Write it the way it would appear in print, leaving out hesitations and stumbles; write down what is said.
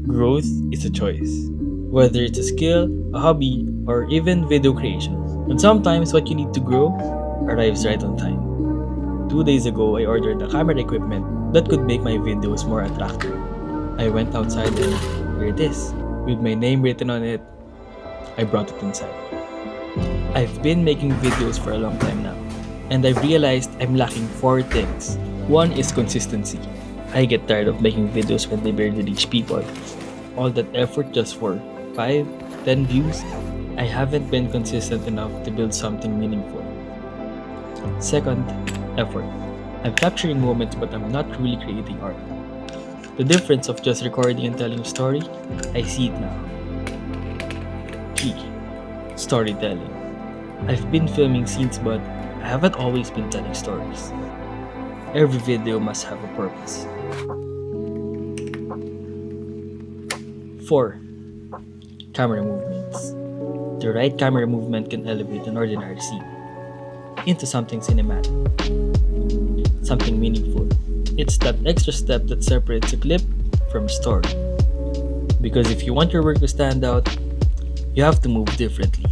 Growth is a choice, whether it's a skill, a hobby, or even video creation. And sometimes what you need to grow arrives right on time. 2 days ago, I ordered the camera equipment that could make my videos more attractive. I went outside and here it is. With my name written on it, I brought it inside. I've been making videos for a long time now, and I've realized I'm lacking four things. One is consistency. I get tired of making videos when they barely reach people. All that effort just for 5, 10 views. I haven't been consistent enough to build something meaningful. Second, effort. I'm capturing moments but I'm not really creating art. The difference of just recording and telling a story, I see it now. Key. Storytelling. I've been filming scenes but I haven't always been telling stories. Every video must have a purpose. 4. Camera movements. The right camera movement can elevate an ordinary scene into something cinematic, something meaningful. It's that extra step that separates a clip from a story. Because if you want your work to stand out, you have to move differently.